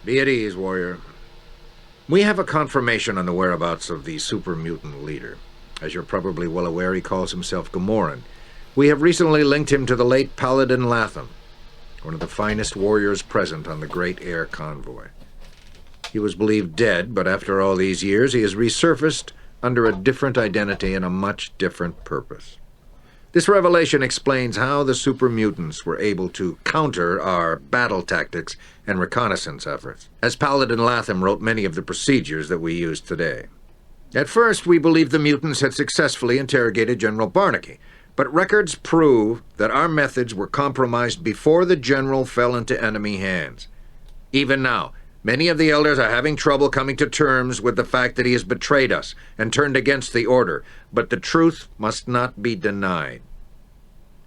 Be at ease, warrior. We have a confirmation on the whereabouts of the Supermutant leader. As you're probably well aware, he calls himself Gamoran. We have recently linked him to the late Paladin Latham, one of the finest warriors present on the Great Air Convoy. He was believed dead, but after all these years, he has resurfaced under a different identity and a much different purpose. This revelation explains how the Supermutants were able to counter our battle tactics and reconnaissance efforts, as Paladin Latham wrote many of the procedures that we use today. At first, we believed the mutants had successfully interrogated General Barnaky, but records prove that our methods were compromised before the general fell into enemy hands. Even now, many of the elders are having trouble coming to terms with the fact that he has betrayed us and turned against the order, but the truth must not be denied.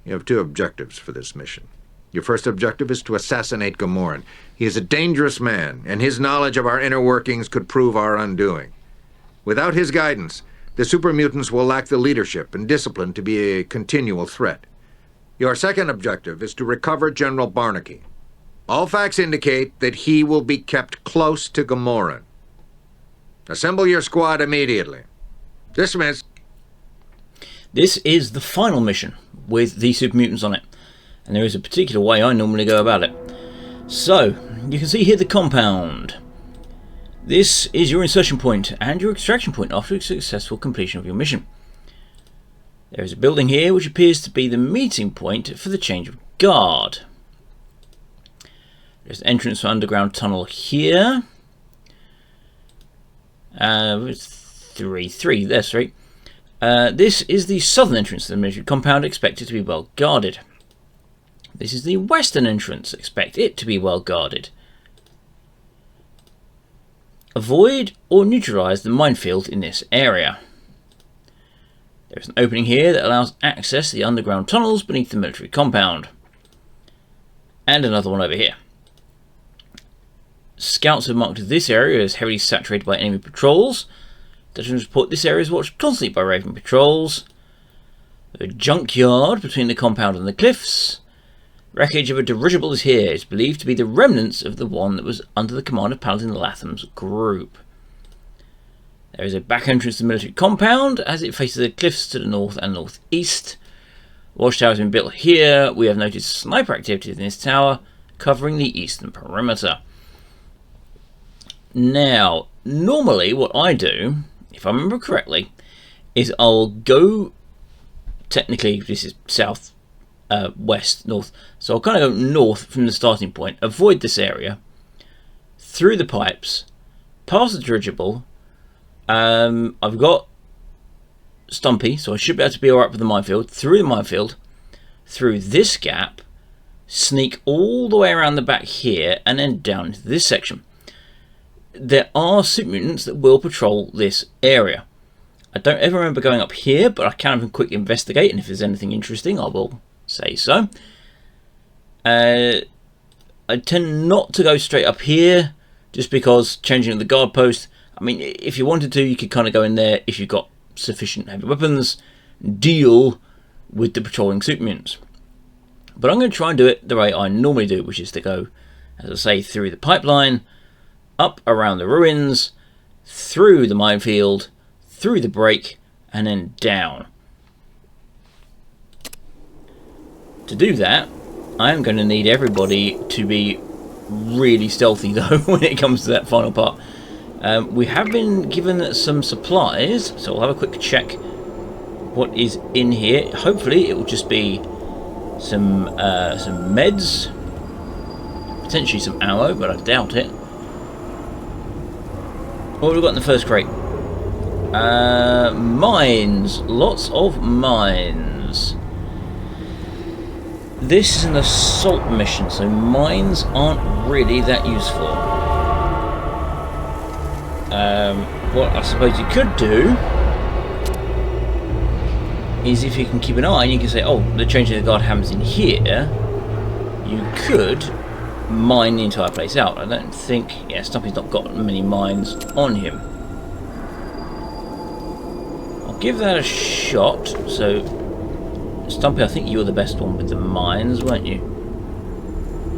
You have two objectives for this mission. Your first objective is to assassinate Gamoran. He is a dangerous man, and his knowledge of our inner workings could prove our undoing. Without his guidance, the Supermutants will lack the leadership and discipline to be a continual threat. Your second objective is to recover General Barnaky. All facts indicate that he will be kept close to Gamoran. Assemble your squad immediately. Dismiss. This is the final mission with the Supermutants on it, and there is a particular way I normally go about it. So, you can see here the compound. This is your insertion point and your extraction point after a successful completion of your mission. There is a building here which appears to be the meeting point for the change of guard. There's an entrance for underground tunnel here. It's 3. There's 3. This is the southern entrance to the military compound, expected to be well guarded. This is the western entrance, expect it to be well guarded. Avoid or neutralise the minefield in this area. There is an opening here that allows access to the underground tunnels beneath the military compound. And another one over here. Scouts have marked this area as heavily saturated by enemy patrols. Detectives report this area is watched constantly by roving patrols. The junkyard between the compound and the cliffs. Wreckage of a dirigible is here. It's believed to be the remnants of the one that was under the command of Paladin Latham's group. There is a back entrance to the military compound as it faces the cliffs to the north and northeast. Watchtower has been built here. We have noticed sniper activity in this tower covering the eastern perimeter. Now, normally what I do, if I remember correctly, is I'll go, technically this is south, west, north, so I'll kind of go north from the starting point, avoid this area, through the pipes, past the dirigible. I've got Stumpy, so I should be able to be alright with the minefield, through this gap, sneak all the way around the back here, and then down into this section. There are Supermutants that will patrol this area. I don't ever remember going up here, but I can have a quick investigate, and if there's anything interesting, I will say so. I tend not to go straight up here, just because changing the guard post, I mean, if you wanted to, you could kind of go in there if you've got sufficient heavy weapons, deal with the patrolling Supermutants. But I'm going to try and do it the way I normally do, which is to go, as I say, through the pipeline, up around the ruins, through the minefield, through the break, and then down. To do that, I am going to need everybody to be really stealthy though when it comes to that final part. We have been given some supplies, so I'll have a quick check what is in here. Hopefully it will just be some meds, potentially some ammo, but I doubt it. What have we got in the first crate? Mines. Lots of mines. This is an assault mission, so mines aren't really that useful. What I suppose you could do is, if you can keep an eye and you can say, oh, the changing of the guard hammers in here, you could mine the entire place out. I don't think, yeah, Stumpy's not got many mines on him. I'll give that a shot. So Stumpy, I think you were the best one with the mines, weren't you?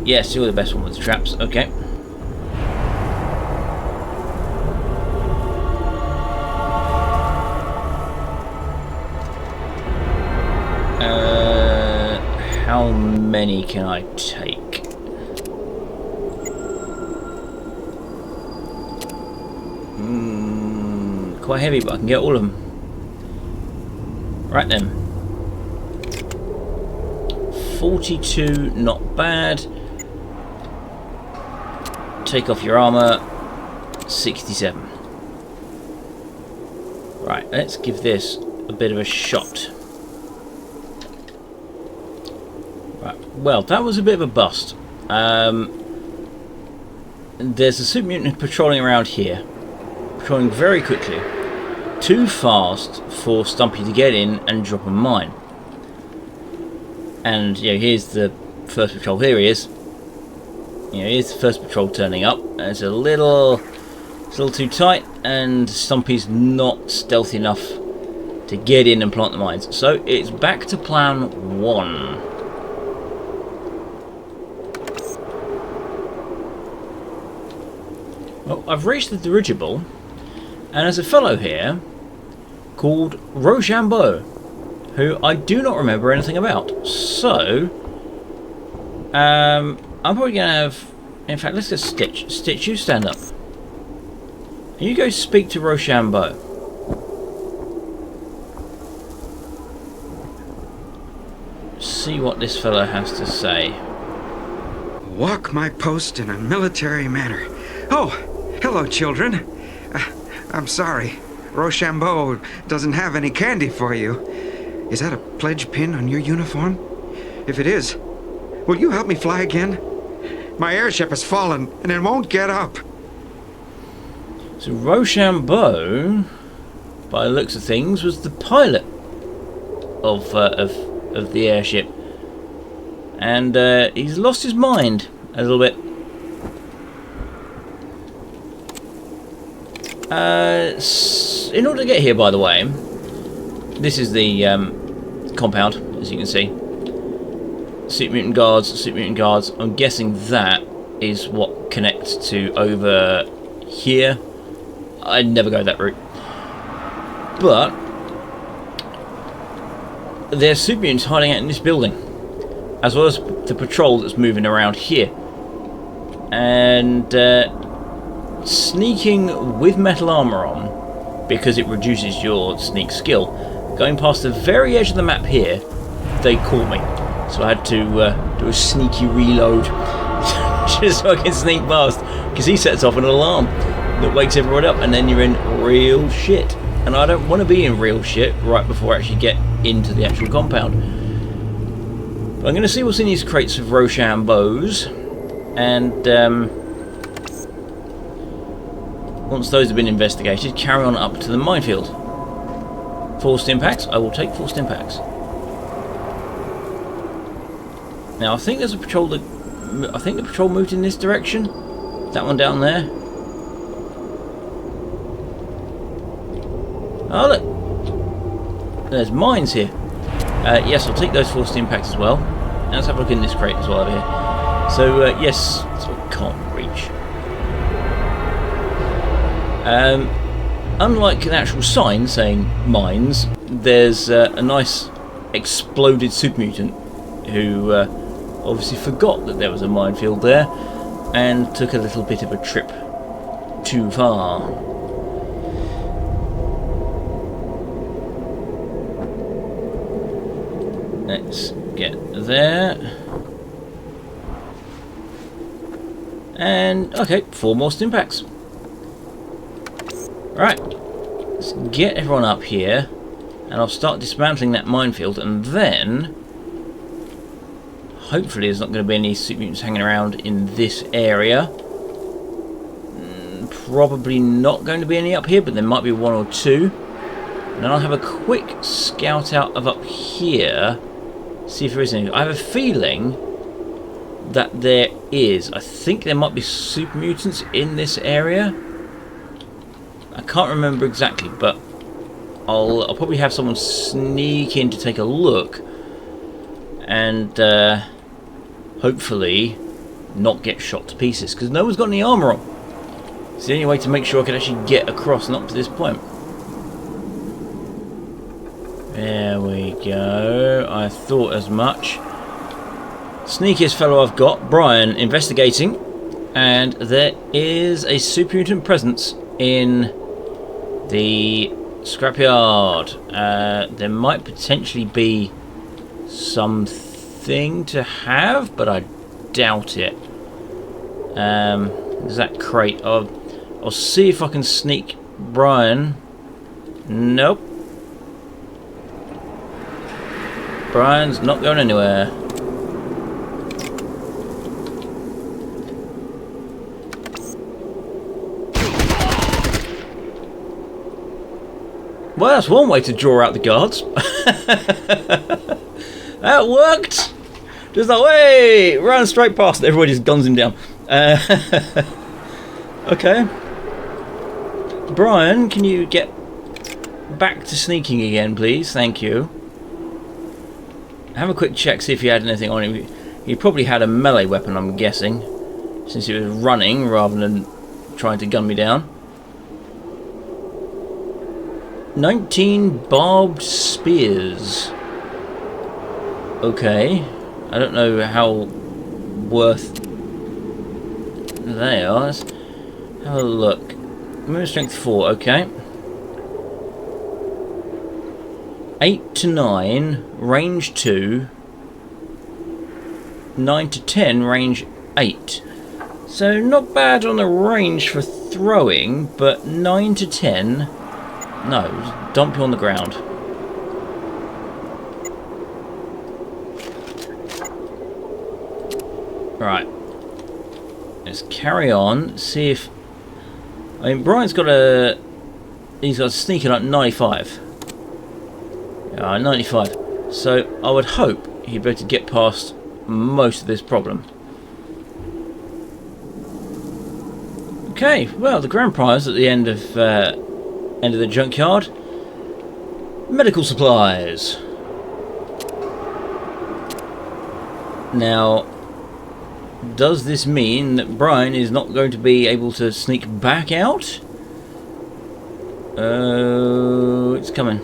Yes, you were the best one with the traps. Okay. many can I take? Quite heavy, but I can get all of them. Right then. 42, not bad. Take off your armour. 67. Right, let's give this a bit of a shot. Right, well, that was a bit of a bust. There's a Supermutant patrolling around here. Patrolling very quickly. Too fast for Stumpy to get in and drop a mine. And, you know, here's the first patrol. Here he is. You know, here's the first patrol turning up. It's a little too tight, and Stumpy's not stealthy enough to get in and plant the mines. So it's back to plan 1. Well, I've reached the dirigible, and there's a fellow here called Rochambeau, who I do not remember anything about. So, I'm probably going to have... In fact, let's get Stitch. Stitch, you stand up. You go speak to Rochambeau. See what this fellow has to say. Walk my post in a military manner. Oh, hello, children. I'm sorry. Rochambeau doesn't have any candy for you. Is that a pledge pin on your uniform? If it is, will you help me fly again? My airship has fallen, and it won't get up. So Rochambeau, by the looks of things, was the pilot of the airship, and he's lost his mind a little bit. In order to get here, by the way, this is the compound, as you can see. Supermutant guards. I'm guessing that is what connects to over here. I'd never go that route. But there's Supermutants hiding out in this building, as well as the patrol that's moving around here. And sneaking with metal armour on, because it reduces your sneak skill, going past the very edge of the map here, they caught me. So I had to do a sneaky reload just so I can sneak past, because he sets off an alarm that wakes everyone up, and then you're in real shit. And I don't want to be in real shit right before I actually get into the actual compound. But I'm going to see what's in these crates of Rochambeau's, and once those have been investigated, carry on up to the minefield. 4 stimpaks? I will take 4 stimpaks. Now I think there's a patrol I think the patrol moved in this direction. That one down there. Oh look! There's mines here. Yes, I'll take those 4 stimpaks as well. And let's have a look in this crate as well over here. So yes, so I can't reach. Unlike an actual sign saying mines, there's a nice exploded Supermutant who obviously forgot that there was a minefield there and took a little bit of a trip too far. Let's get there. And okay, 4 more stimpaks. Right, let's get everyone up here, and I'll start dismantling that minefield, and then hopefully there's not going to be any Supermutants hanging around in this area. Probably not going to be any up here, but there might be 1 or 2. And then I'll have a quick scout out of up here, see if there is any. I have a feeling that there is. I think there might be Supermutants in this area. I can't remember exactly, but I'll probably have someone sneak in to take a look, and hopefully not get shot to pieces, because no one's got any armour on. It's the only way to make sure I can actually get across and up to this point. There we go. I thought as much. Sneakiest fellow I've got, Brian, investigating. And there is a Supermutant presence in the scrapyard. There might potentially be something to have, but I doubt it. There's that crate. I'll see if I can sneak Brian. Nope. Brian's not going anywhere. Well, that's one way to draw out the guards. That worked! Just like, way! Run straight past. Everybody just guns him down. Okay. Brian, can you get back to sneaking again, please? Thank you. Have a quick check, see if he had anything on him. He probably had a melee weapon, I'm guessing, since he was running rather than trying to gun me down. 19 barbed spears. Okay. I don't know how worth they are. Let's have a look. Movement strength 4, okay. 8 to 9, range 2. 9 to 10, range 8. So not bad on the range for throwing, but 9 to 10... No, just dump you on the ground. Right. Let's carry on. See if... I mean, Brian's got a... He's got a sneaking at 95. Yeah, 95. So, I would hope he'd be able to get past most of this problem. Okay, well, the grand prize at the end of the junkyard. Medical supplies. Now, does this mean that Brian is not going to be able to sneak back out? It's coming.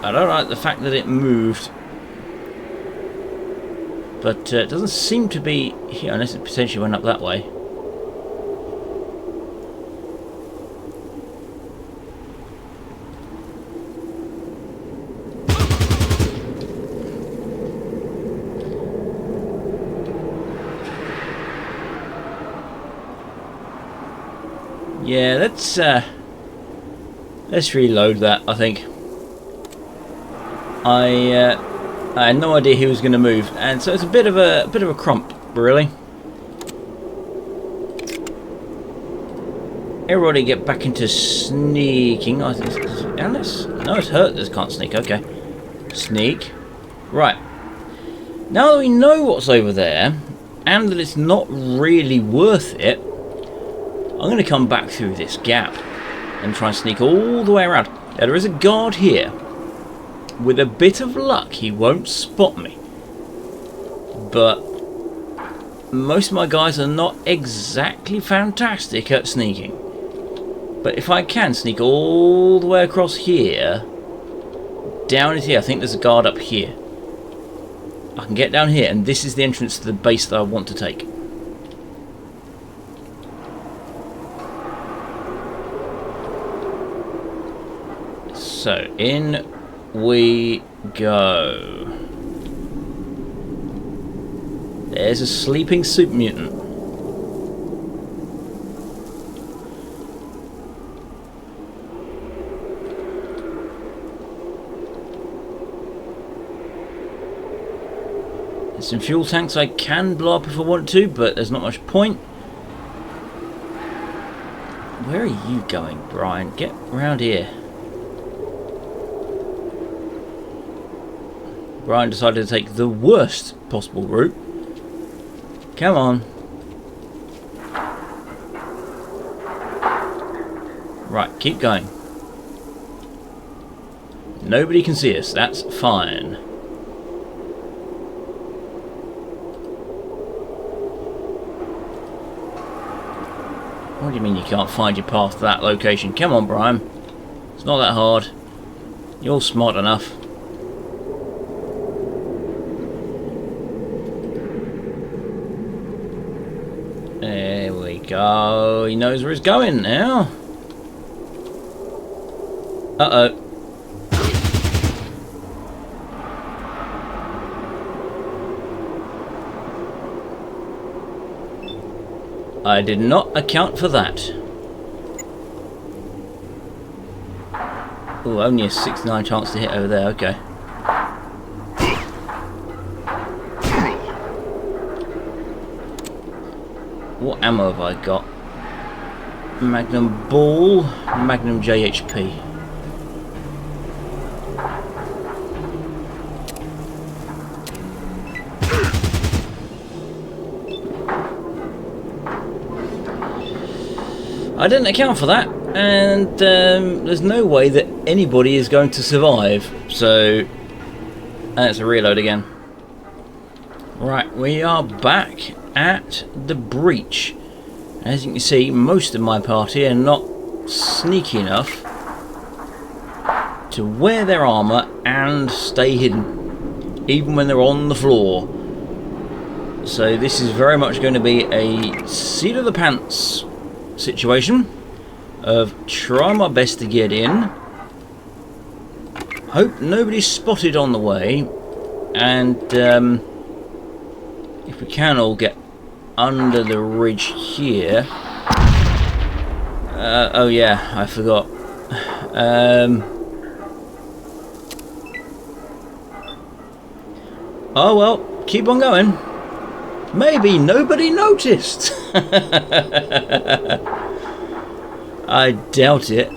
I don't like the fact that it moved, but it doesn't seem to be here unless it potentially went up that way. Yeah, let's reload that, I think. I had no idea he was going to move, and so it's a bit of a crump, really. Everybody get back into sneaking. I think it's Alice. No, it's Hurt that can't sneak. Okay, sneak. Right. Now that we know what's over there, and that it's not really worth it, I'm going to come back through this gap and try and sneak all the way around. Now, there is a guard here. With a bit of luck, he won't spot me. But most of my guys are not exactly fantastic at sneaking. But if I can sneak all the way across here, down into here, I think there's a guard up here. I can get down here, and this is the entrance to the base that I want to take. So, in we go. There's a sleeping Supermutant. There's some fuel tanks I can blow up if I want to, but there's not much point. Where are you going, Brian? Get around here. Brian decided to take the worst possible route. Come on. Right, keep going. Nobody can see us, that's fine. What do you mean you can't find your path to that location? Come on, Brian. It's not that hard. You're smart enough. There we go. He knows where he's going now. Uh-oh. I did not account for that. Oh, only a 69 chance to hit over there, okay. What ammo have I got? Magnum Ball, Magnum JHP. I didn't account for that, and there's no way that anybody is going to survive, so let's reload again. Right, we are back at the breach. As you can see, most of my party are not sneaky enough to wear their armour and stay hidden, even when they're on the floor. So this is very much going to be a seat of the pants situation of trying my best to get in, hope nobody's spotted on the way, and if we can all get under the ridge here. Oh yeah, I forgot. Oh well, keep on going. Maybe nobody noticed. I doubt it.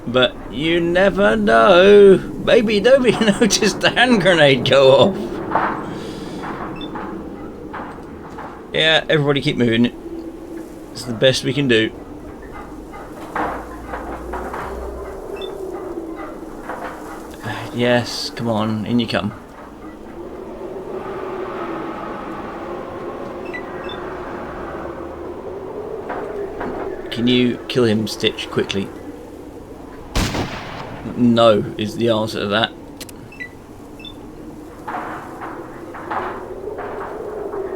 But you never know. Maybe nobody noticed the hand grenade go off. Yeah, everybody keep moving. It's the best we can do. Yes, come on, in you come. Can you kill him, Stitch, quickly? No, is the answer to that.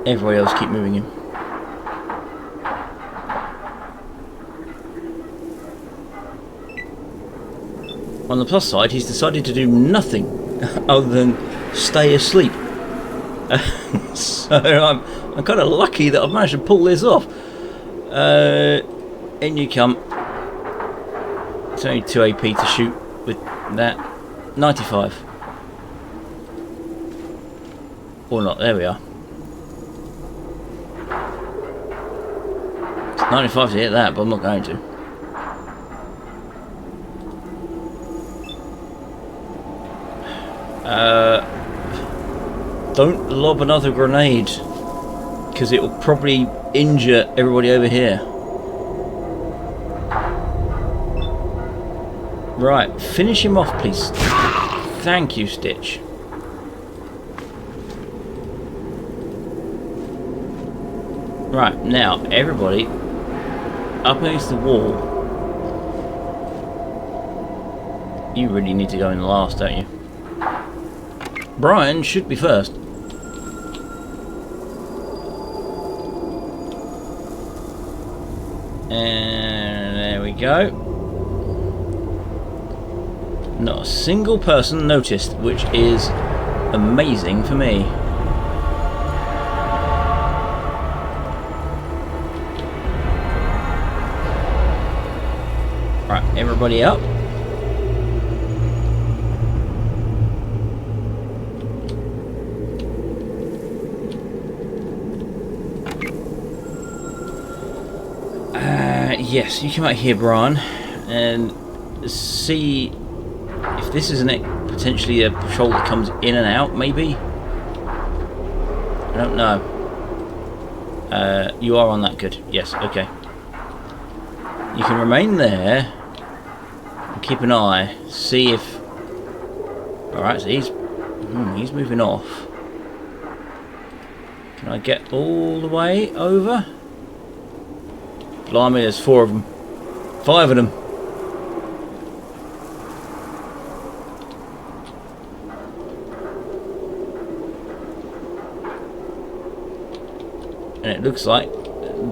Everybody else keep moving him. On the plus side, he's decided to do nothing other than stay asleep. So I'm kind of lucky that I've managed to pull this off. In you come. It's only 2 AP to shoot with that. 95. Or not, there we are. It's 95 to hit that, but I'm not going to. Don't lob another grenade, because it will probably injure everybody over here. Right, finish him off, please. Thank you, Stitch. Right, now, everybody up against the wall. You really need to go in last, don't you? Brian should be first. And there we go. Not a single person noticed, which is amazing for me. Right, everybody up. Yes, you come out here, Brian, and see if this is potentially a patrol that comes in and out, maybe? I don't know. You are on that, good. Yes, okay. You can remain there and keep an eye, see if... Alright, so he's moving off. Can Can I get all the way over? Blimey, there's 4 of them. 5 of them. And it looks like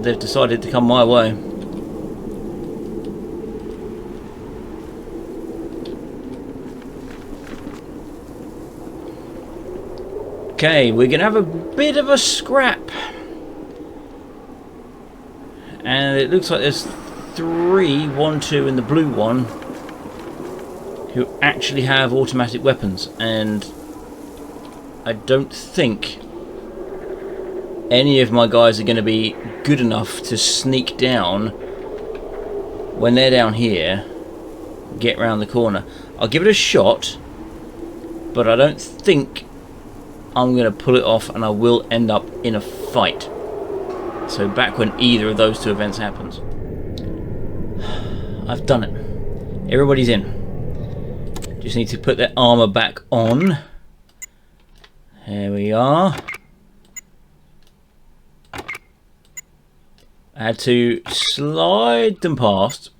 they've decided to come my way. Okay, we're going to have a bit of a scrap. And it looks like there's 3, 1, 2 and the blue one, who actually have automatic weapons. And I don't think any of my guys are going to be good enough to sneak down when they're down here, get round the corner. I'll give it a shot, but I don't think I'm going to pull it off, and I will end up in a fight. So back when either of those two events happens. I've done it. Everybody's in. Just need to put their armour back on. There we are. I had to slide them past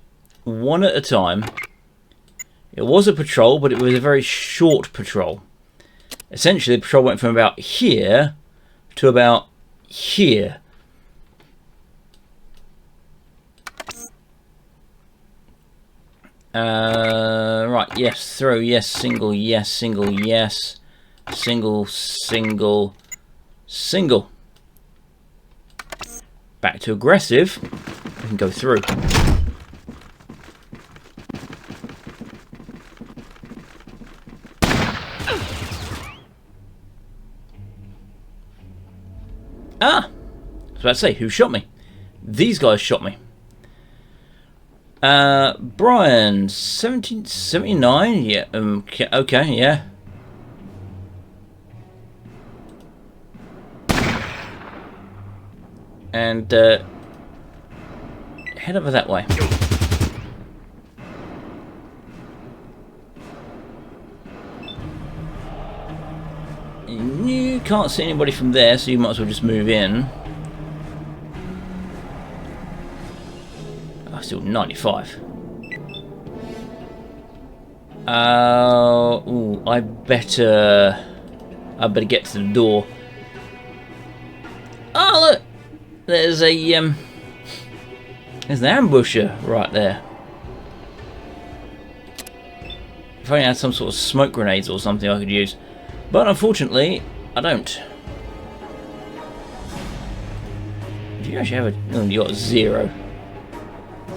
one at a time. It was a patrol, but it was a very short patrol. Essentially, the patrol went from about here to about here. Right, yes, throw, yes, single, yes, single, yes, single, single, single. Back to aggressive. We can go through. Ah! I was about to say, who shot me? These guys shot me. Brian, 1779? Yeah, okay, yeah. And, head over that way. You can't see anybody from there, so you might as well just move in. Oh, still 95. Ooh, I better get to the door. Oh, look! There's a there's an ambusher right there. If I only had some sort of smoke grenades or something I could use. But unfortunately, I don't. Do you actually have a... Oh, you got a 0.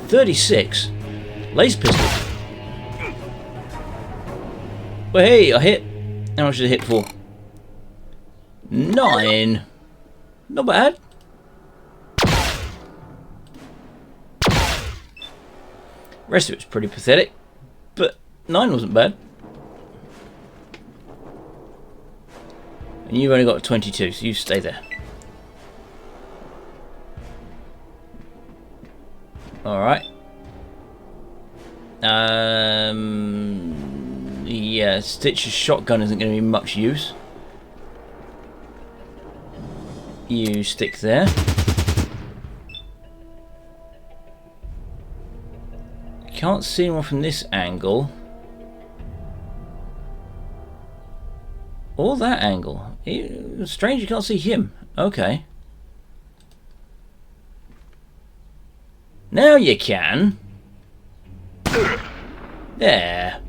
36. Laser pistol. Well, hey, I hit. How much did I hit for? 9. Not bad. Rest of it's pretty pathetic. But 9 wasn't bad. And you've only got 22, so you stay there. Alright. Yeah, Stitch's shotgun isn't going to be much use. You stick there. Can't see anyone from this angle. Or that angle. Strange you can't see him. Okay. Now you can. There.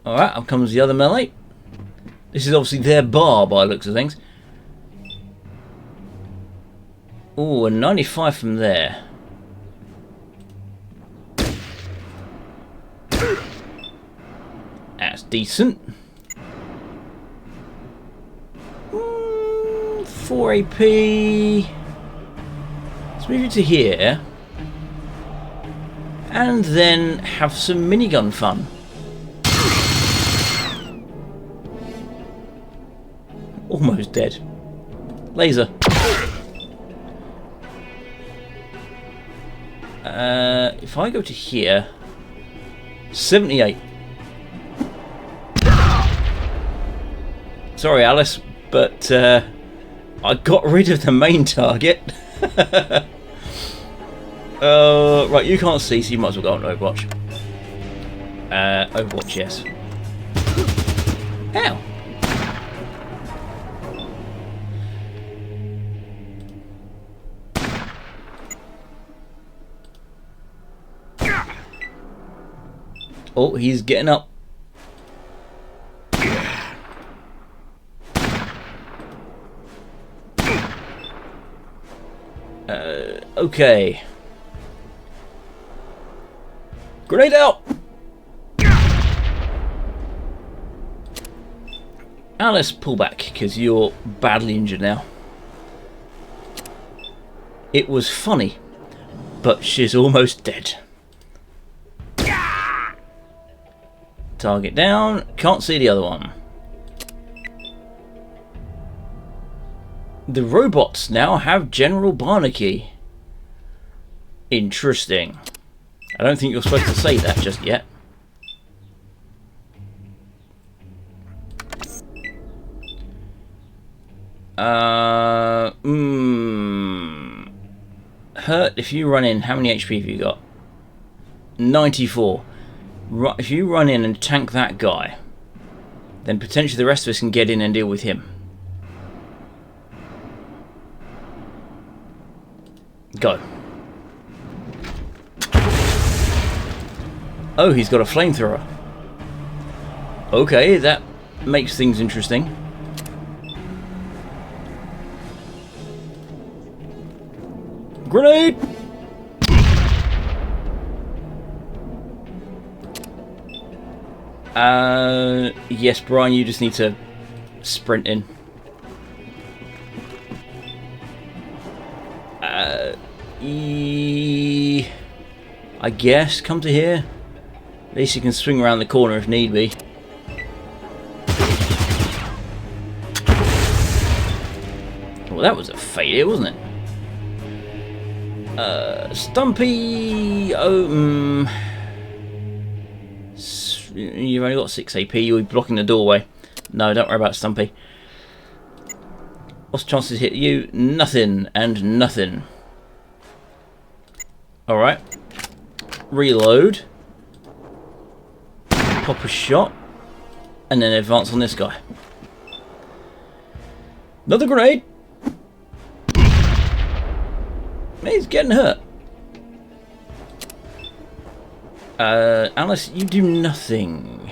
Alright, up comes the other melee. This is obviously their bar by the looks of things. Ooh, a 95 from there. That's decent. 4 AP. Let's move it to here. And then have some minigun fun. Almost dead. Laser. If I go to here, 78. Sorry, Alice, but I got rid of the main target. Right, you can't see, so you might as well go on Overwatch. Overwatch, yes. Ow! Oh, he's getting up. Okay. Grenade out! Alice, pull back, because you're badly injured now. It was funny, but she's almost dead. Target down. Can't see the other one. The robots now have General Barnaky. Interesting. I don't think you're supposed to say that just yet. Hurt if you run in. How many HP have you got? 94. If you run in and tank that guy, then potentially the rest of us can get in and deal with him. Go. Oh, he's got a flamethrower. Okay, that makes things interesting. Grenade! Yes, Brian, you just need to sprint in. I guess, come to here. At least you can swing around the corner if need be. Well, that was a failure, wasn't it? Stumpy... Oh, you've only got 6 AP, you'll be blocking the doorway. No, don't worry about Stumpy. What's the chances to hit you? Nothing and nothing. Alright. Reload. Pop a shot. And then advance on this guy. Another grenade! He's getting hurt. Alice, you do nothing.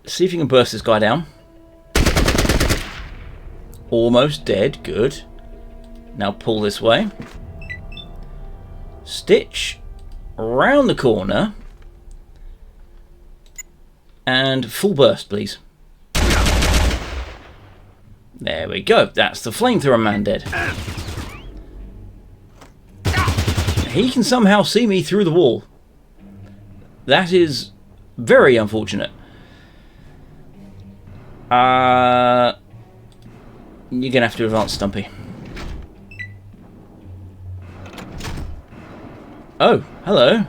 See if you can burst this guy down. Almost dead, good. Now pull this way. Stitch. Round the corner. And full burst, please. There we go. That's the flamethrower man dead. He can somehow see me through the wall. That is very unfortunate. You're gonna have to advance, Stumpy. Oh, hello.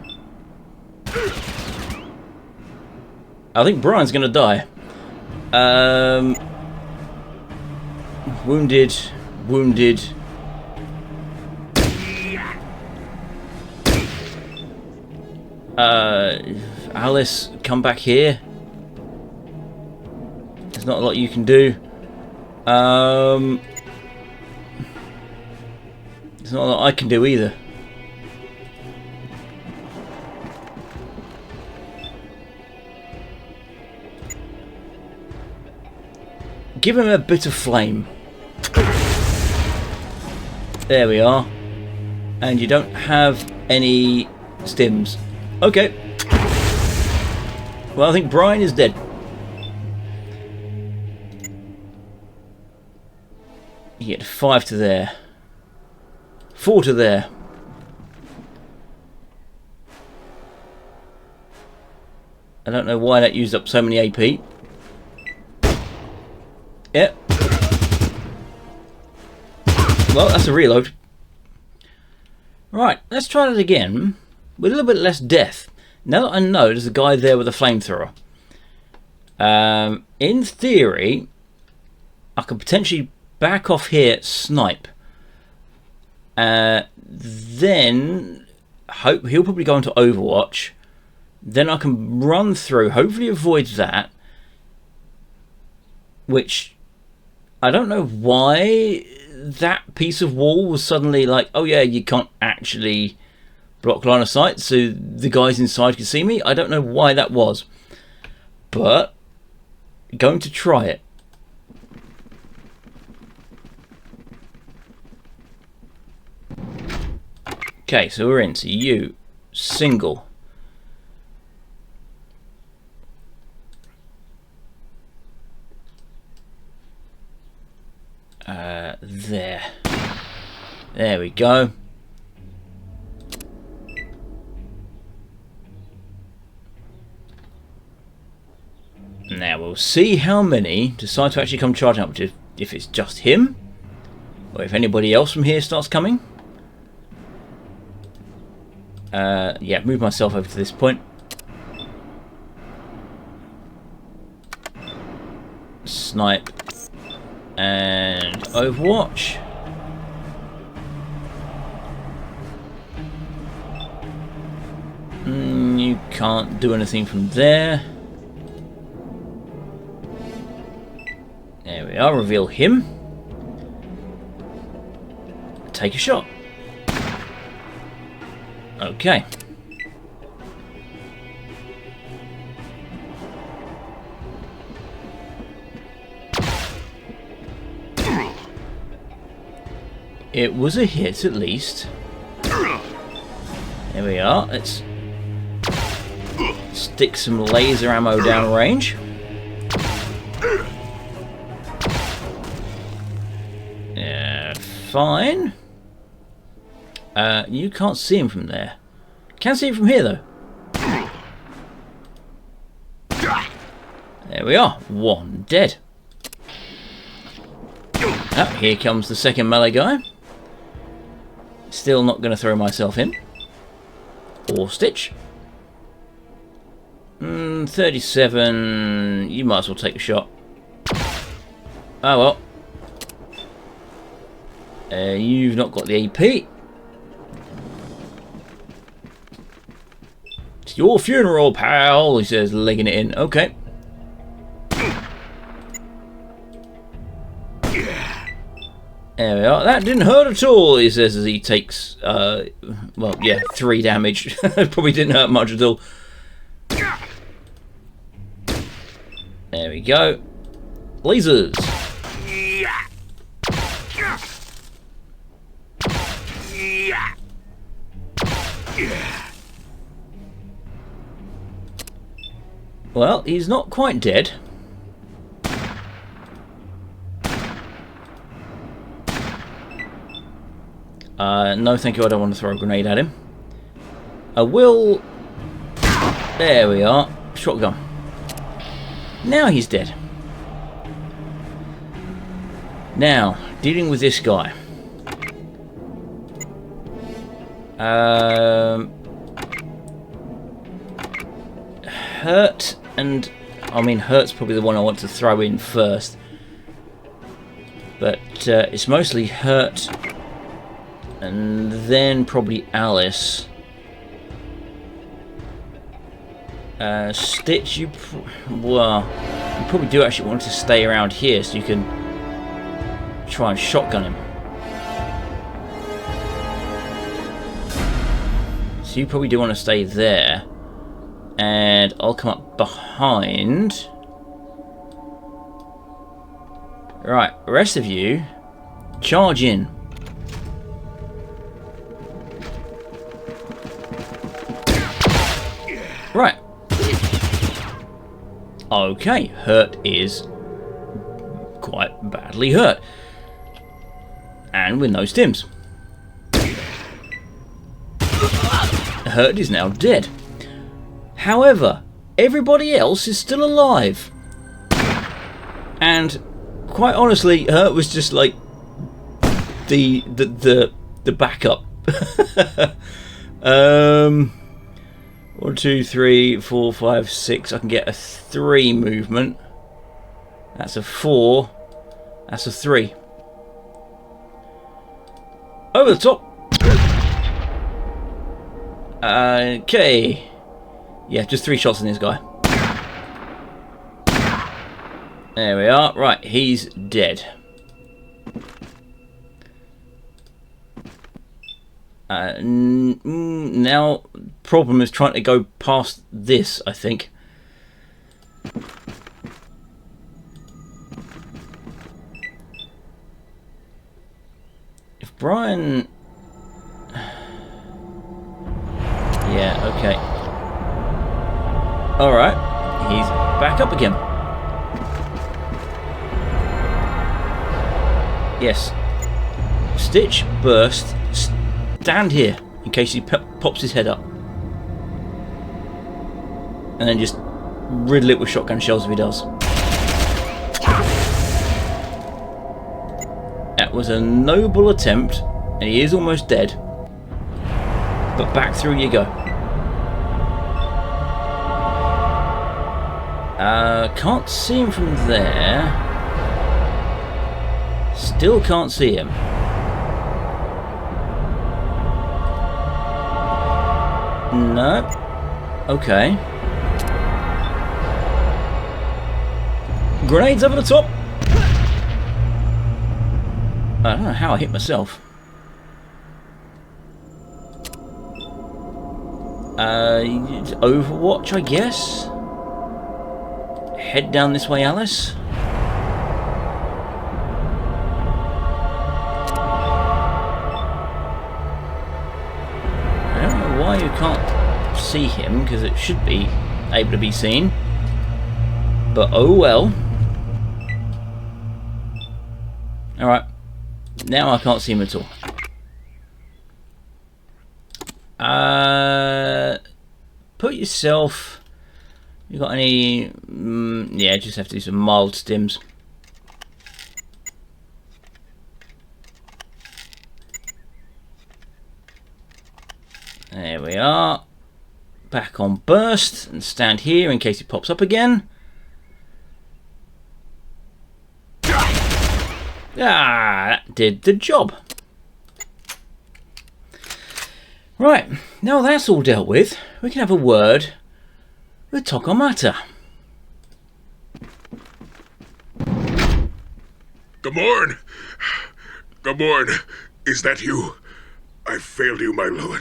I think Brian's gonna die. Wounded. Wounded. Alice, come back here. There's not a lot you can do. There's not a lot I can do either. Give him a bit of flame. There we are. And you don't have any stims. Okay. Well, I think Brian is dead. You get 5 to there. 4 to there. I don't know why that used up so many AP. Yep. Well, that's a reload. Right, let's try that again with a little bit less death. Now that I know there's a guy there with a flamethrower. In theory, I could potentially back off here, snipe. Then he'll probably go into Overwatch. Then I can run through, hopefully avoid that. Which, I don't know why that piece of wall was suddenly like, oh yeah, you can't actually block line of sight, so the guys inside can see me. I don't know why that was. But, going to try it. Okay, so we're in. So you, single. There. There we go. Now we'll see how many decide to actually come charging up. If it's just him, or if anybody else from here starts coming. Yeah, move myself over to this point. Snipe. And Overwatch. You can't do anything from there. There we are, reveal him. Take a shot. Okay. It was a hit at least. There we are. Let's stick some laser ammo down range. Fine. You can't see him from there. Can see him from here though. There we are. One dead. Oh, here comes the second melee guy. Still not going to throw myself in. Or Stitch. 37. You might as well take a shot. Oh well. You've not got the AP. It's your funeral, pal, he says, legging it in. Okay. There we are. That didn't hurt at all, he says as he takes, well, yeah, 3 damage. Probably didn't hurt much at all. There we go. Lasers. Well, he's not quite dead. No thank you, I don't want to throw a grenade at him. I will... There we are. Shotgun. Now he's dead. Now, dealing with this guy. Hurt, and I mean Hurt's probably the one I want to throw in first, but it's mostly Hurt and then probably Alice. Stitch, you probably do actually want to stay around here so you can try and shotgun him. So you probably do want to stay there. And I'll come up behind. Right, the rest of you, charge in. Right. Okay, Hurt is quite badly hurt. And with no stims. Hurt is now dead. However, everybody else is still alive. And quite honestly, Hurt was just like the backup. 1, 2, 3, 4, 5, 6. I can get a 3 movement. That's a 4. That's a 3. Over the top. Okay. Yeah, just 3 shots in this guy. There we are. Right, he's dead. Now, problem is trying to go past this, I think. If Brian... Yeah, okay. Alright, he's back up again. Yes. Stitch, burst, stand here in case he pops his head up. And then just riddle it with shotgun shells if he does. That was a noble attempt, and he is almost dead. But back through you go. Can't see him from there. Still can't see him. No. Okay. Grenades over the top. I don't know how I hit myself. Overwatch, I guess. Head down this way, Alice. I don't know why you can't see him, because it should be able to be seen. But oh well. Alright. Now I can't see him at all. Put yourself... You got any... yeah, just have to do some mild stims. There we are. Back on burst and stand here in case it pops up again. Ah, that did the job. Right, now that's all dealt with, we can have a word with Tokomata. Gamorn! Gamorn, is that you? I failed you, my lord.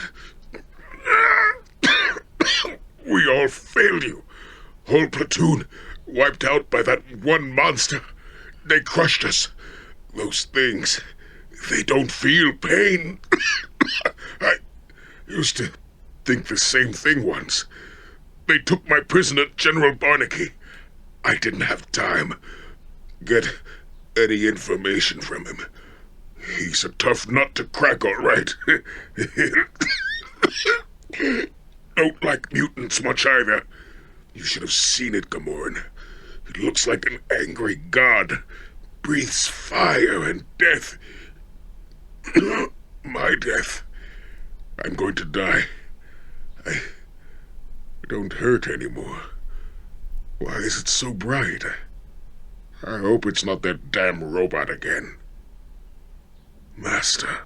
We all failed you. Whole platoon wiped out by that one monster. They crushed us. Those things, they don't feel pain. I used to think the same thing once. They took my prisoner, General Barnaky. I didn't have time. Get any information from him. He's a tough nut to crack, all right. Don't like mutants much either. You should have seen it, Gamorn. He looks like an angry god. Breathes fire and death. My death. I'm going to die. I don't hurt anymore. Why is it so bright? I hope it's not that damn robot again. Master.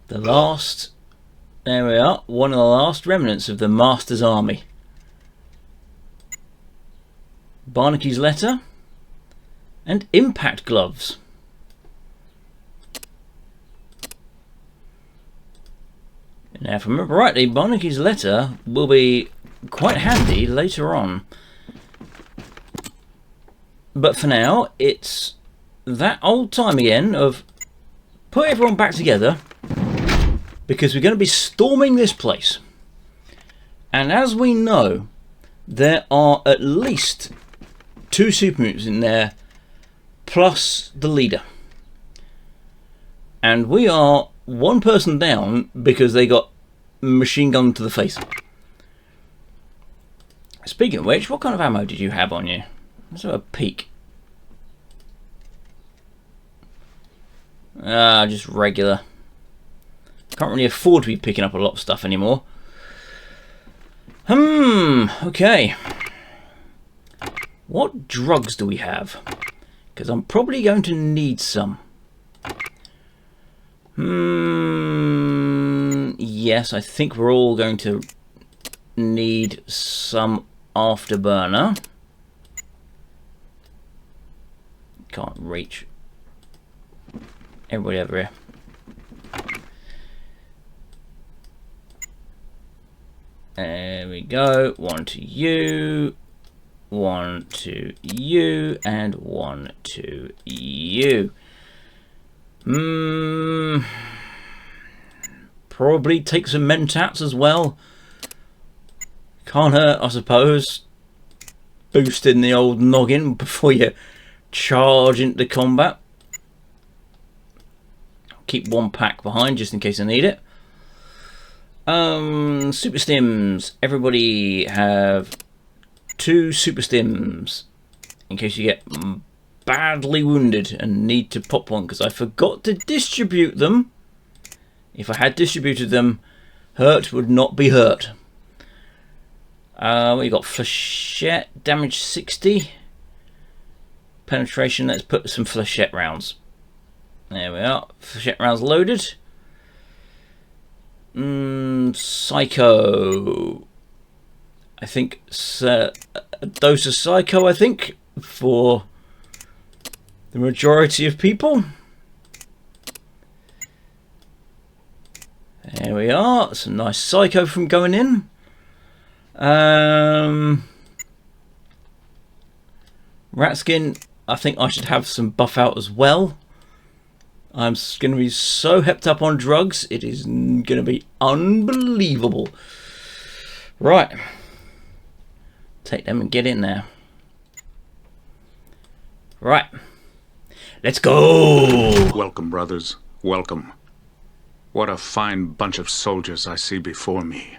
The last... There we are. One of the last remnants of the Master's army. Barnaky's letter. And impact gloves. Now, if I remember rightly, Barnaky's letter will be quite handy later on. But for now, it's that old time again of put everyone back together because we're going to be storming this place. And as we know, there are at least 2 Supermutants in there, plus the leader. And we are 1 person down because they got machine gun to the face. Speaking of which, what kind of ammo did you have on you? Let's have a peek. Ah, just regular. Can't really afford to be picking up a lot of stuff anymore. Okay. What drugs do we have? Because I'm probably going to need some. Yes, I think we're all going to need some afterburner. Can't reach. Everybody over here. There we go. 1 to you. 1 to you. And 1 to you. Probably take some mentats as well. Can't hurt, I suppose. Boosting the old noggin before you charge into combat. Keep 1 pack behind just in case I need it. Super stims. Everybody have 2 super stims in case you get badly wounded and need to pop one, because I forgot to distribute them. If I had distributed them, hurt would not be hurt. We got flechette, damage 60. Penetration, let's put some flechette rounds. There we are, flechette rounds loaded. Psycho. I think a dose of psycho, I think, for the majority of people. There we are, some nice psycho from going in. Ratskin, I think I should have some buff out as well. I'm going to be so hepped up on drugs, it is going to be unbelievable. Right. Take them and get in there. Right. Let's go! Welcome, brothers. Welcome. What a fine bunch of soldiers I see before me.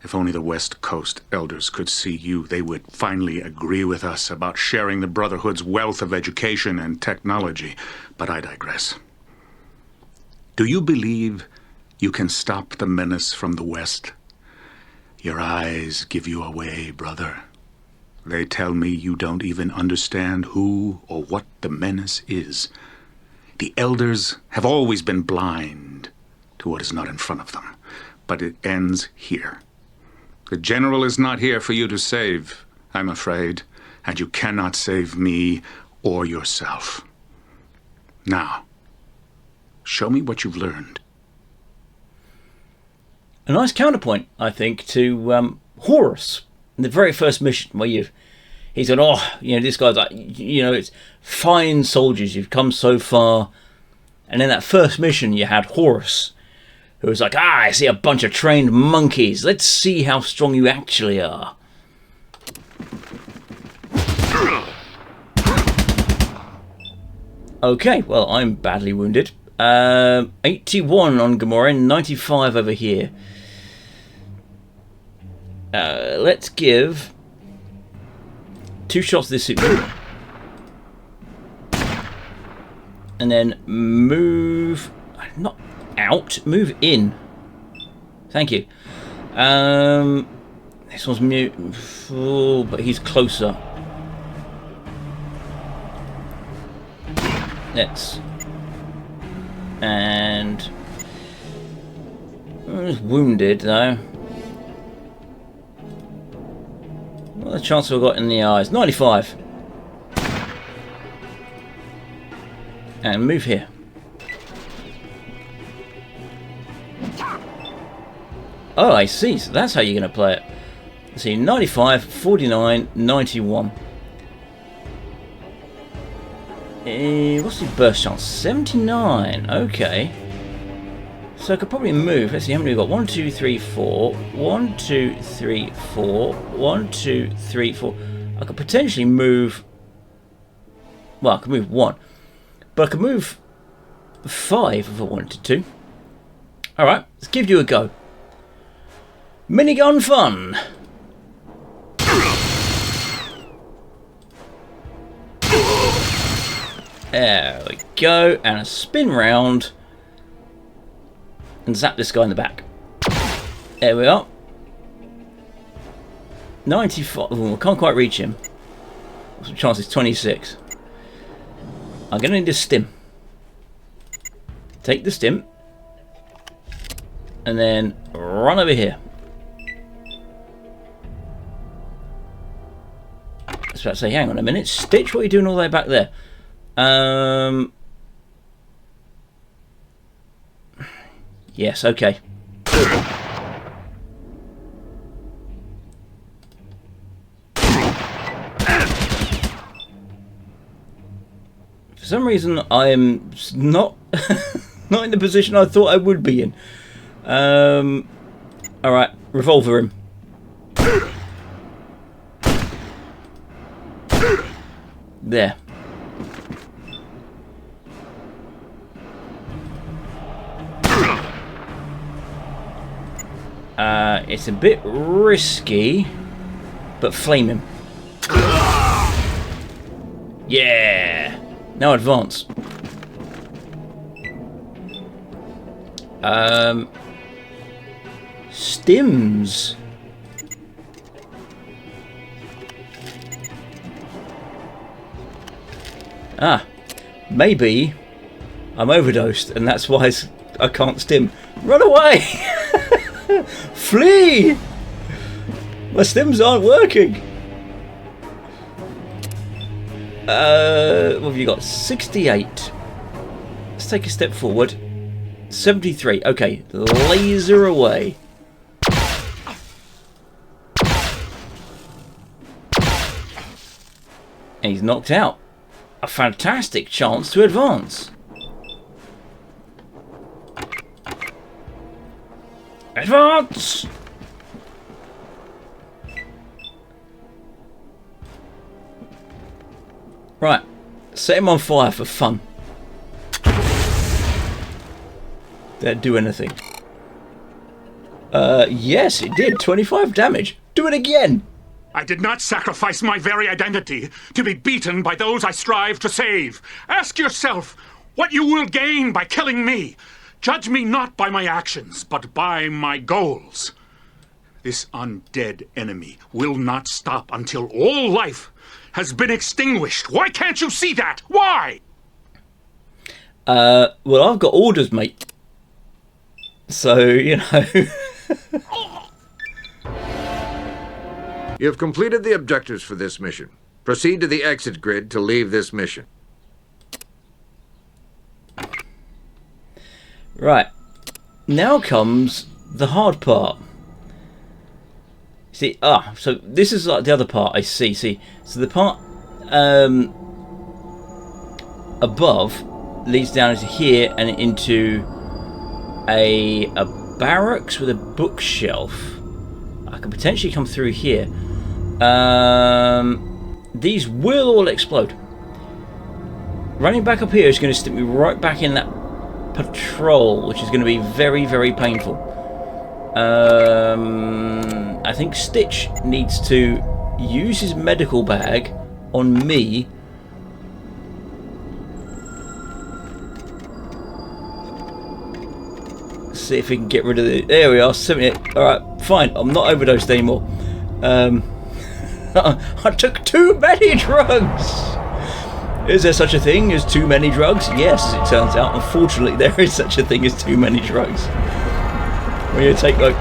If only the West Coast elders could see you, they would finally agree with us about sharing the Brotherhood's wealth of education and technology. But I digress. Do you believe you can stop the menace from the West? Your eyes give you away, brother. They tell me you don't even understand who or what the menace is. The elders have always been blind to what is not in front of them, but it ends here. The general is not here for you to save, I'm afraid, and you cannot save me or yourself. Now, show me what you've learned. A nice counterpoint, I think, to Horus in the very first mission, where he's going, oh, you know, this guy's like, you know, it's fine soldiers, you've come so far. And in that first mission, you had Horus, who was like, I see a bunch of trained monkeys. Let's see how strong you actually are. Okay, well, I'm badly wounded. 81 on Gamora, 95 over here. Let's give 2 shots to this suit. And then move, not out, move in. Thank you. This one's mute, but he's closer. Let's, and he's wounded though. What a chance I've got in the eyes? 95. And move here. Oh, I see. So that's how you're going to play it. Let's see, 95, 49, 91. What's the burst chance? 79. Okay. So I could probably move. Let's see how many we've got. 1, 2, 3, 4. 1, 2, 3, 4. 1, 2, 3, 4. I could potentially move. Well, I could move 1. But I could move 5 if I wanted to. Alright, let's give you a go. Minigun fun! There we go, and a spin round. and zap this guy in the back. There we are. 95. Oh, I can't quite reach him. What's the chance? It's 26. I'm going to need a stim. Take the stim. And then run over here. I was about to say, hang on a minute. Stitch, what are you doing all the way back there? Yes, okay. For some reason, I am not not in the position I thought I would be in. All right, revolver him. There. It's a bit risky, but flame him. Yeah. Now advance. Stims. Ah, maybe I'm overdosed, and that's why I can't stim. Run away! Flee! My stims aren't working. What have you got? 68. Let's take a step forward. 73. Okay, laser away. And he's knocked out. A fantastic chance to advance. Advance! Right, set him on fire for fun. Did it do anything? Yes, it did. 25 damage. Do it again! I did not sacrifice my very identity to be beaten by those I strive to save. Ask yourself what you will gain by killing me. Judge me not by my actions, but by my goals. This undead enemy will not stop until all life has been extinguished. Why can't you see that? Why? Well, I've got orders, mate. So, you know. You have completed the objectives for this mission. Proceed to the exit grid to leave this mission. Right. Now comes the hard part. See, so this is like the other part I see. See, so the part above leads down into here and into a barracks with a bookshelf. I can potentially come through here. These will all explode. Running back up here is going to stick me right back in that patrol, which is going to be very, very painful. I think Stitch needs to use his medical bag on me. See if we can get rid of it. There we are, 78. Alright, fine. I'm not overdosed anymore. I took too many drugs! Is there such a thing as too many drugs? Yes, it turns out. Unfortunately, there is such a thing as too many drugs. When you take like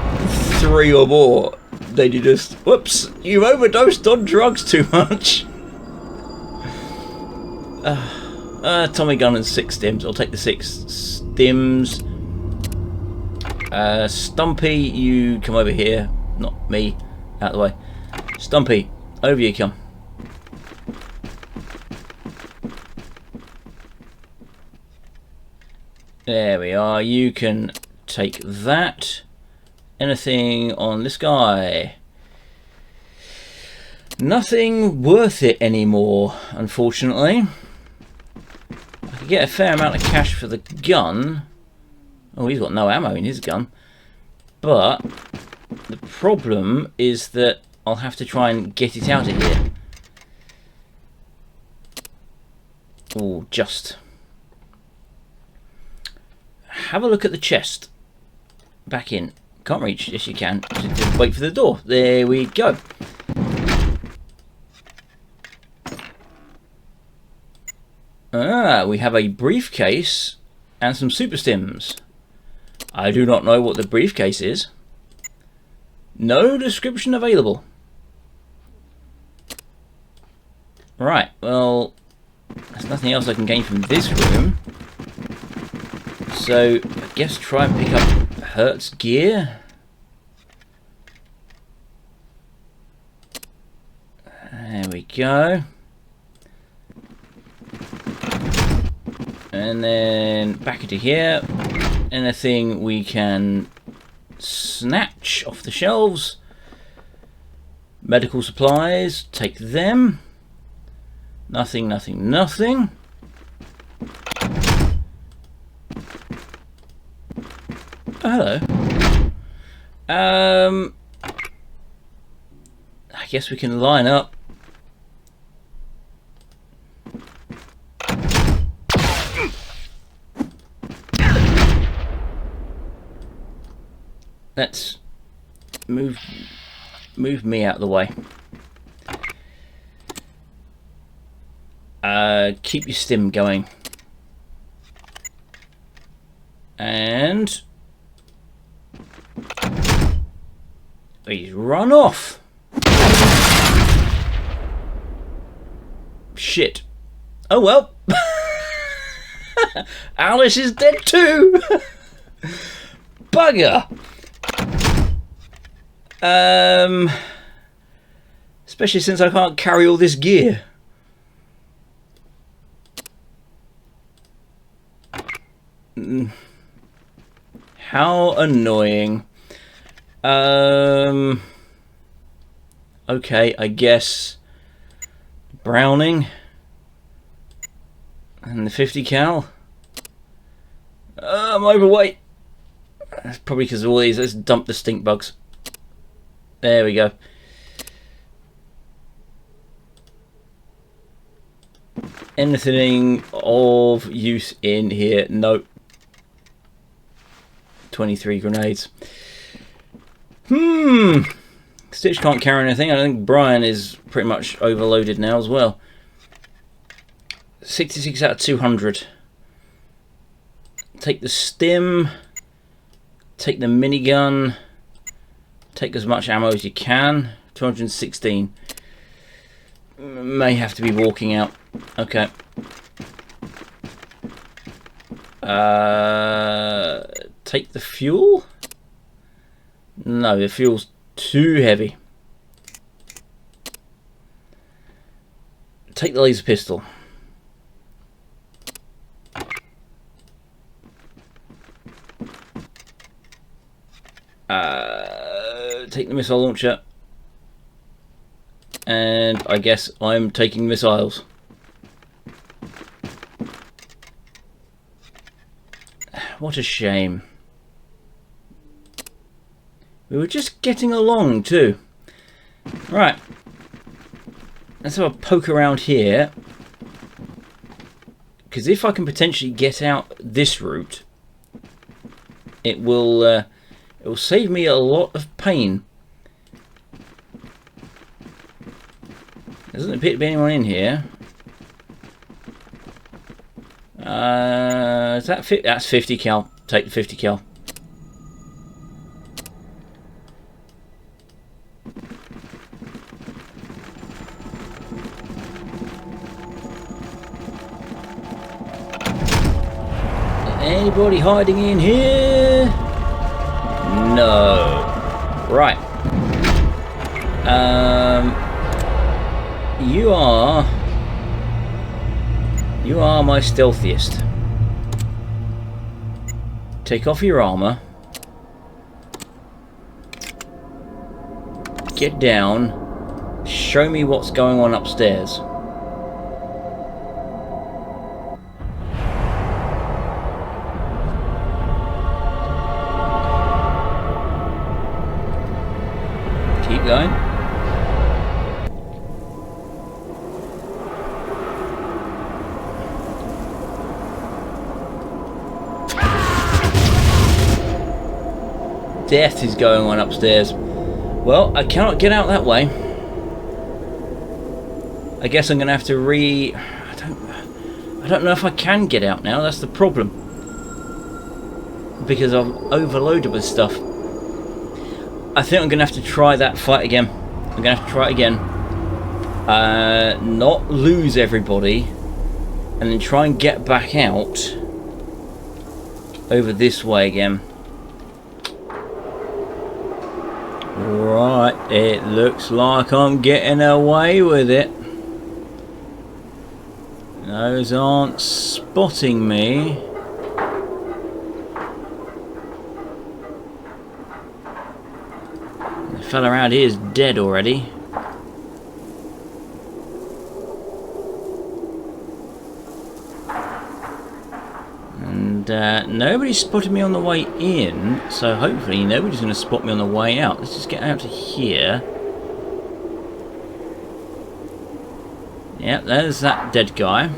3 or more, then you just, whoops, you've overdosed on drugs too much. Tommy gun and 6 stims. I'll take the 6 stims. Stumpy, you come over here. Not me. Out of the way. Stumpy, over you come. There we are. You can take that. Anything on this guy? Nothing worth it anymore, unfortunately. I could get a fair amount of cash for the gun. Oh, he's got no ammo in his gun. But the problem is that I'll have to try and get it out of here. Oh, just. Have a look at the chest. Back in. Can't reach. Yes, you can. Just wait for the door. There we go. We have a briefcase and some super stims. I do not know what the briefcase is. No description available. Right, well, there's nothing else I can gain from this room. So, I guess try and pick up Hertz gear. There we go. And then back into here. Anything we can snatch off the shelves. Medical supplies, take them. Nothing, nothing, nothing. Oh, hello. I guess we can line up. Let's move me out of the way. Keep your stim going. And he's run off. Shit. Oh well. Alice is dead too. Bugger. Especially since I can't carry all this gear. How annoying. Okay, I guess Browning and the 50 cal. I'm overweight. That's probably because of all these. Let's dump the stink bugs. There we go. Anything of use in here? Nope. 23 grenades. Stitch can't carry anything. I think Brian is pretty much overloaded now as well. 66 out of 200. Take the stim. Take the minigun. Take as much ammo as you can. 216. May have to be walking out. Okay. Take the fuel? No, the fuel's too heavy. Take the laser pistol. Take the missile launcher. And I guess I'm taking missiles. What a shame. We were just getting along too. Right. Let's have a poke around here. Because if I can potentially get out this route, it will save me a lot of pain. There doesn't appear to be anyone in here. Is that that's 50 cal. Take the 50 cal. Anybody hiding in here? No. Right. You are my stealthiest. Take off your armour. Get down. Show me what's going on upstairs. Keep going. death is going on upstairs. Well, I cannot get out that way. I guess I'm going to have to I don't know if I can get out now, that's the problem. Because I'm overloaded with stuff. I think I'm going to have to try that fight again. I'm going to have to try it again. Not lose everybody. And then try and get back out over this way again. Right, it looks like I'm getting away with it. Those aren't spotting me. The fella around here is dead already. Nobody's spotted me on the way in, so hopefully nobody's going to spot me on the way out. Let's just get out to here. Yep, there's that dead guy.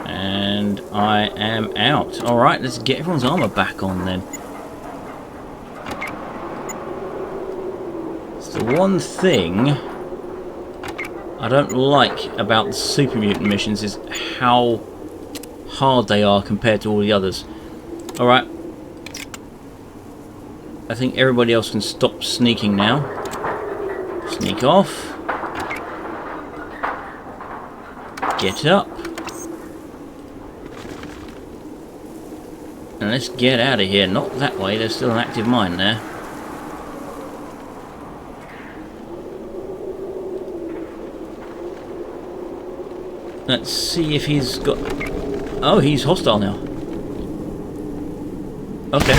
And I am out. Alright, let's get everyone's armour back on then. It's the one thing I don't like about the Supermutant missions is how hard they are compared to all the others. Alright. I think everybody else can stop sneaking now. Sneak off. Get up. And let's get out of here. Not that way, there's still an active mine there. Let's see if he's got... Oh, he's hostile now. Okay.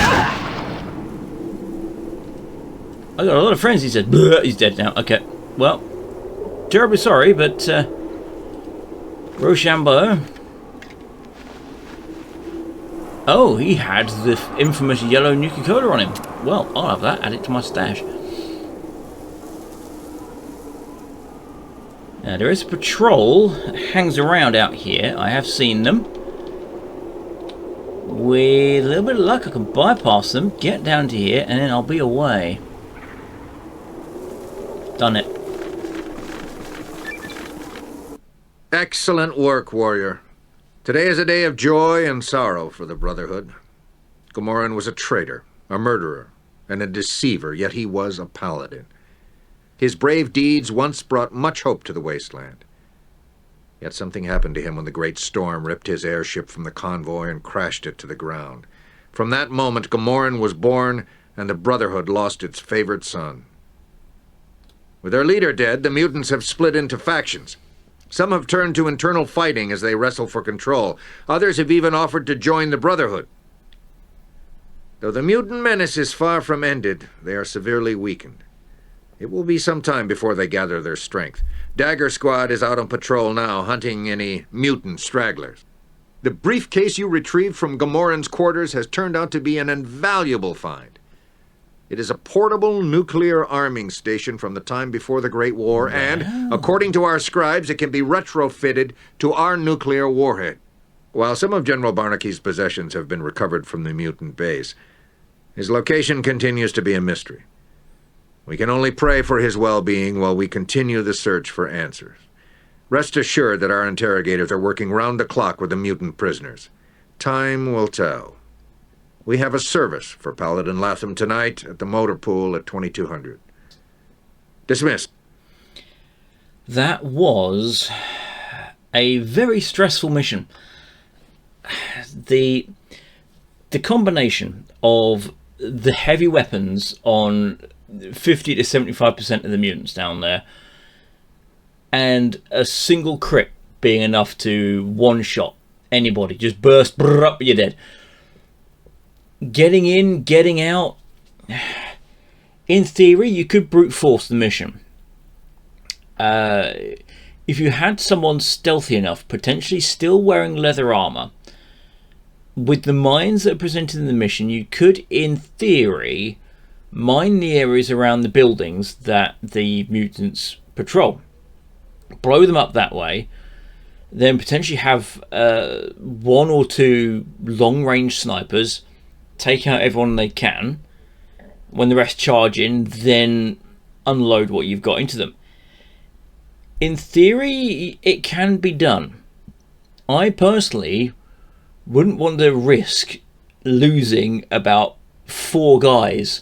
I got a lot of friends, he said. Bleh, he's dead now. Okay. Well, terribly sorry, but... Rochambeau... Oh, he had the infamous yellow Nuka-Cola on him. Well, I'll have that. Add it to my stash. Now, there is a patrol that hangs around out here. I have seen them. With a little bit of luck, I can bypass them, get down to here, and then I'll be away. Done it. Excellent work, warrior. Today is a day of joy and sorrow for the Brotherhood. Gamoran was a traitor, a murderer, and a deceiver, yet he was a paladin. His brave deeds once brought much hope to the wasteland. Yet something happened to him when the great storm ripped his airship from the convoy and crashed it to the ground. From that moment, Gamoran was born, and the Brotherhood lost its favorite son. With their leader dead, the mutants have split into factions. Some have turned to internal fighting as they wrestle for control. Others have even offered to join the Brotherhood. Though the mutant menace is far from ended, they are severely weakened. It will be some time before they gather their strength. Dagger Squad is out on patrol now, hunting any mutant stragglers. The briefcase you retrieved from Gamoran's quarters has turned out to be an invaluable find. It is a portable nuclear arming station from the time before the Great War, and, according to our scribes, it can be retrofitted to our nuclear warhead. While some of General Barnaky's possessions have been recovered from the mutant base, his location continues to be a mystery. We can only pray for his well-being while we continue the search for answers. Rest assured that our interrogators are working round the clock with the mutant prisoners. Time will tell. We have a service for Paladin Latham tonight at the motor pool at 2200. Dismissed. That was a very stressful mission. The combination of the heavy weapons on 50 to 75% of the mutants down there, and a single crit being enough to one-shot anybody. Just burst, brrr, you're dead. Getting in, getting out. In theory, you could brute force the mission. If you had someone stealthy enough, potentially still wearing leather armor, with the mines that are presented in the mission, you could, in theory, mine the areas around the buildings that the mutants patrol, blow them up that way, then potentially have 1 or 2 long-range snipers take out everyone they can. When the rest charge in, then unload what you've got into them. In theory, it can be done. I personally wouldn't want to risk losing about 4 guys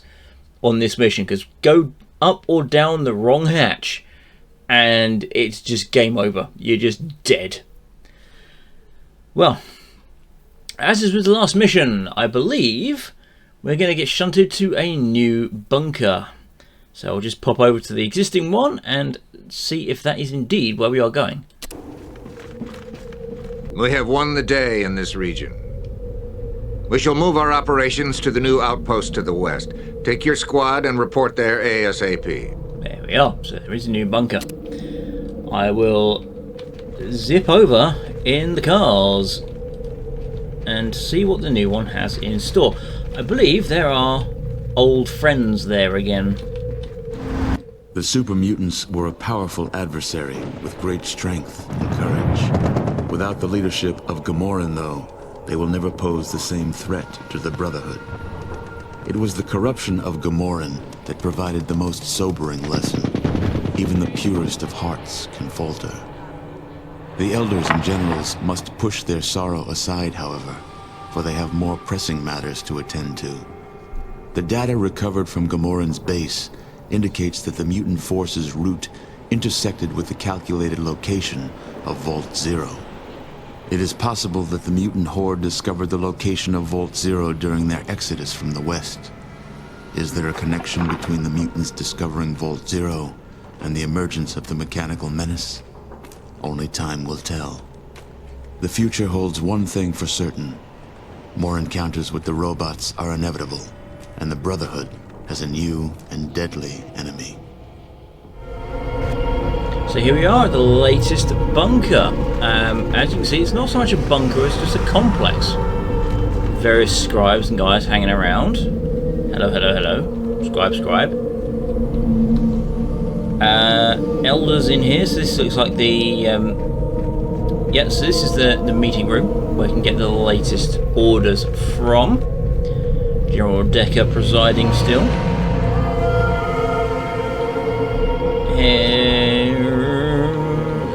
on this mission, because go up or down the wrong hatch and it's just game over. You're just dead. Well, as is with the last mission, I believe we're going to get shunted to a new bunker. So I'll just pop over to the existing one and see if that is indeed where we are going. We have won the day in this region. We shall move our operations to the new outpost to the west. Take your squad and report there ASAP. There we are. So there is a new bunker. I will zip over in the cars and see what the new one has in store. I believe there are old friends there again. The Supermutants were a powerful adversary with great strength and courage. Without the leadership of Gamoran, though, they will never pose the same threat to the Brotherhood. It was the corruption of Gamoran that provided the most sobering lesson. Even the purest of hearts can falter. The elders and generals must push their sorrow aside, however, for they have more pressing matters to attend to. The data recovered from Gamoran's base indicates that the mutant force's route intersected with the calculated location of Vault Zero. It is possible that the mutant horde discovered the location of Vault Zero during their exodus from the west. Is there a connection between the mutants discovering Vault Zero and the emergence of the mechanical menace? Only time will tell. The future holds one thing for certain. More encounters with the robots are inevitable, and the Brotherhood has a new and deadly enemy. So here we are at the latest bunker. As you can see, it's not so much a bunker, it's just a complex. Various scribes and guys hanging around. Hello, hello, hello. Scribe, scribe. Elders in here, so this looks like the... yeah, so this is the meeting room where you can get the latest orders from. General Decker presiding still.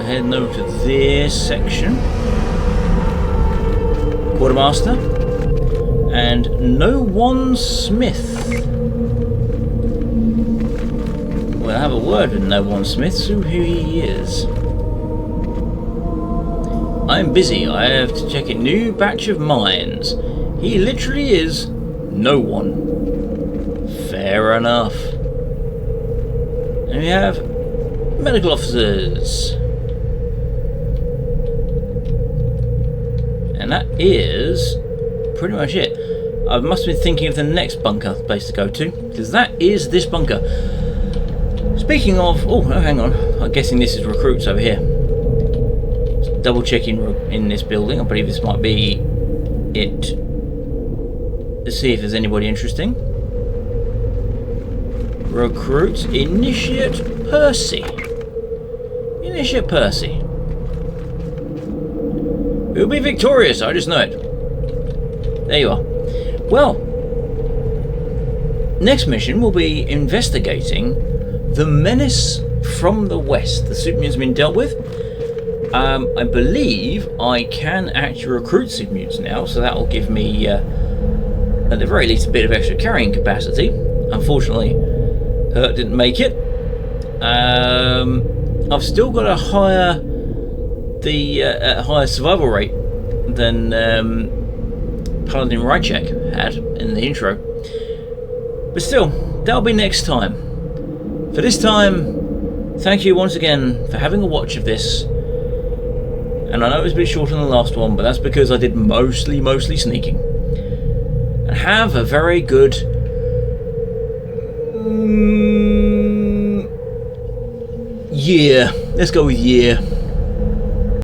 Heading over to this section. Quartermaster. And no one Smith. We'll have a word with no one Smith, see who he is. I'm busy, I have to check a new batch of mines. He literally is no one. Fair enough. And we have medical officers. And that is pretty much it. I must have been thinking of the next bunker place to go to, because that is this bunker. Speaking of... oh, hang on. I'm guessing this is recruits over here. Just double checking in this building. I believe this might be it. Let's see if there's anybody interesting. Recruits. Initiate Percy. Initiate Percy. We'll be victorious, I just know it. There you are. Well, next mission will be investigating the menace from the west. The Supermutants have been dealt with. I believe I can actually recruit Supermutants now, so that will give me, at the very least, a bit of extra carrying capacity. Unfortunately, Hurt didn't make it. I've still got a higher survival rate than Paladin Rychek had in the intro. But still, that'll be next time. For this time, thank you once again for having a watch of this. And I know it was a bit shorter than the last one, but that's because I did mostly sneaking. And have a very good... year. Let's go with year.